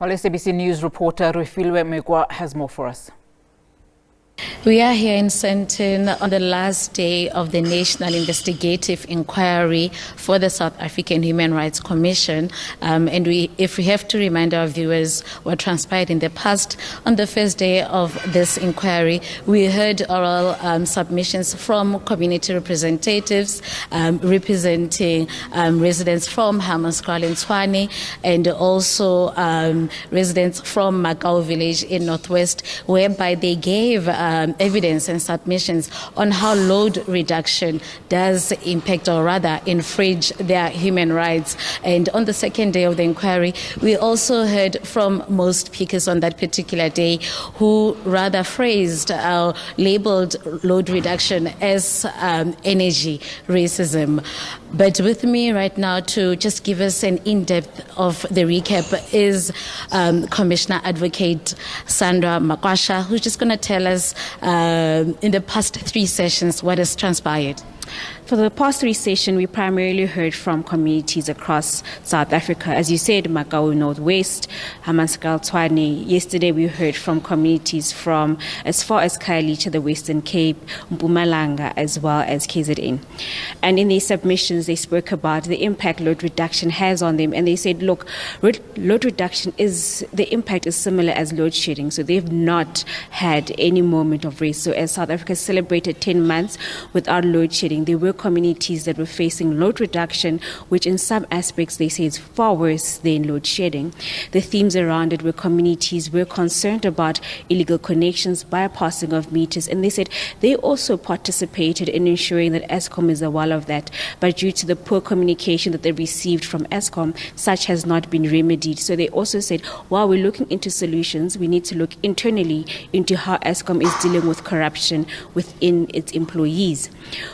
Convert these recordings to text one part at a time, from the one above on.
Well, SABC News reporter Refilwe Mekoa has more for us. We are here in Sandton on the last day of the National Investigative Inquiry for the South African Human Rights Commission. If we have to remind our viewers what transpired in the past, on the first day of this inquiry, we heard oral submissions from community representatives representing residents from Hammanskraal and Tshwane, and also residents from Makau village in Northwest, whereby they gave evidence and submissions on how load reduction does impact, or rather infringe, their human rights. And on the second day of the inquiry, we also heard from most speakers on that particular day who rather phrased or labeled load reduction as energy racism. But with me right now to just give us an in-depth of the recap is Commissioner Advocate Sandra Makwasha, who's just going to tell us in the past 3 sessions what has transpired. For the past 3 sessions, we primarily heard from communities across South Africa. As you said, Makau Northwest, Hammanskraal, Tshwane. Yesterday, we heard from communities from as far as Khayelitsha, the Western Cape, Mpumalanga, as well as KZN. And in their submissions, they spoke about the impact load reduction has on them. And they said, look, load reduction the impact is similar as load shedding. So they've not had any moment of rest. So as South Africa celebrated 10 months without load shedding, there were communities that were facing load reduction, which in some aspects they say is far worse than load shedding. The themes around it were communities were concerned about illegal connections, bypassing of meters, and they said they also participated in ensuring that Eskom is aware of that. But due to the poor communication that they received from Eskom, such has not been remedied. So they also said, while we're looking into solutions, we need to look internally into how Eskom is dealing with corruption within its employees.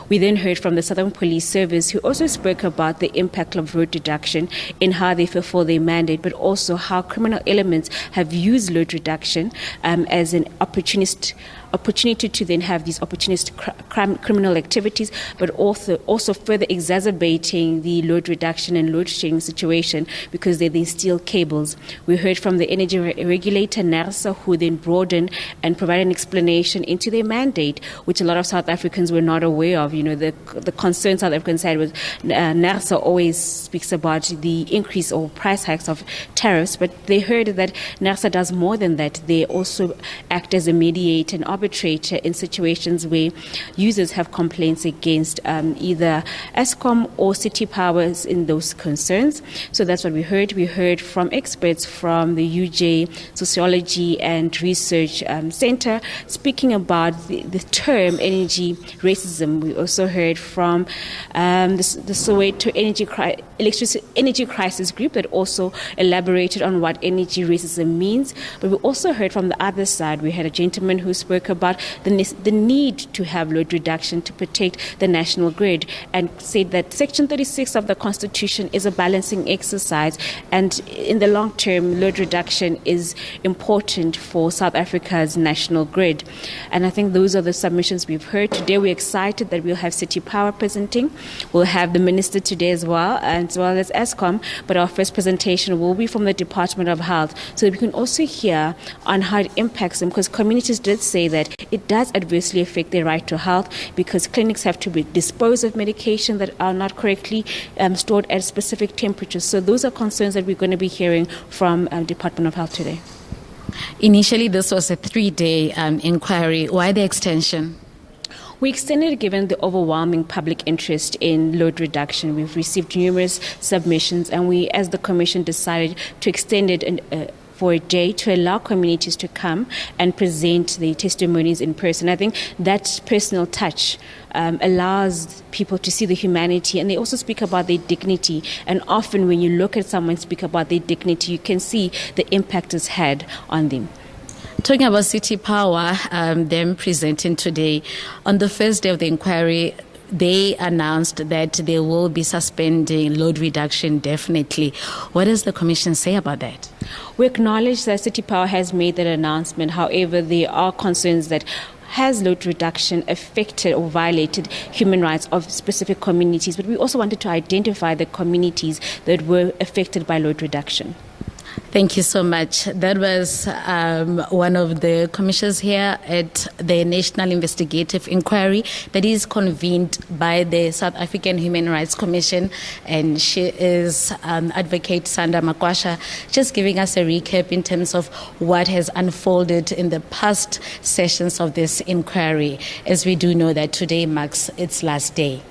We then heard from the Southern Police Service, who also spoke about the impact of load reduction in how they fulfill their mandate, but also how criminal elements have used load reduction as an opportunity to then have these opportunist criminal activities, but also further exacerbating the load reduction and load shedding situation because they then steal cables. We heard from the energy regulator, NERSA, who then broadened and provided an explanation into their mandate, which a lot of South Africans were not aware of. You know, the concern South Africans had was NERSA always speaks about the increase or price hikes of tariffs, but they heard that NERSA does more than that. They also act as a mediator and arbitrator in situations where users have complaints against either Eskom or city powers in those concerns. So that's what we heard. We heard from experts from the UJ Sociology and Research Center speaking about the term energy racism. We also heard from the Soweto Energy Crisis Group that also elaborated on what energy racism means. But we also heard from the other side. We had a gentleman who spoke about the need to have load reduction to protect the national grid, and said that Section 36 of the Constitution is a balancing exercise, and in the long term, load reduction is important for South Africa's national grid. And I think those are the submissions we've heard. Today we're excited that we'll have City Power presenting. We'll have the Minister today as well as Eskom, but our first presentation will be from the Department of Health, so that we can also hear on how it impacts them, because communities did say that it does adversely affect their right to health, because clinics have to dispose of medication that are not correctly stored at specific temperatures. So those are concerns that we're going to be hearing from Department of Health today. Initially, this was a 3-day inquiry. Why the extension? We extended it given the overwhelming public interest in load reduction. We've received numerous submissions, and we, as the Commission, decided to extend it for a day to allow communities to come and present their testimonies in person. I think that personal touch allows people to see the humanity, and they also speak about their dignity. And often when you look at someone speak about their dignity, you can see the impact it's had on them. Talking about City Power, them presenting today, on the first day of the inquiry, they announced that they will be suspending load reduction definitely. What does the Commission say about that? We acknowledge that City Power has made that announcement. However, there are concerns that has load reduction affected or violated human rights of specific communities? But we also wanted to identify the communities that were affected by load reduction. Thank you so much. That was one of the commissioners here at the National Investigative Inquiry that is convened by the South African Human Rights Commission, and she is Advocate Sanda Makwasha, just giving us a recap in terms of what has unfolded in the past sessions of this inquiry, as we do know that today marks its last day.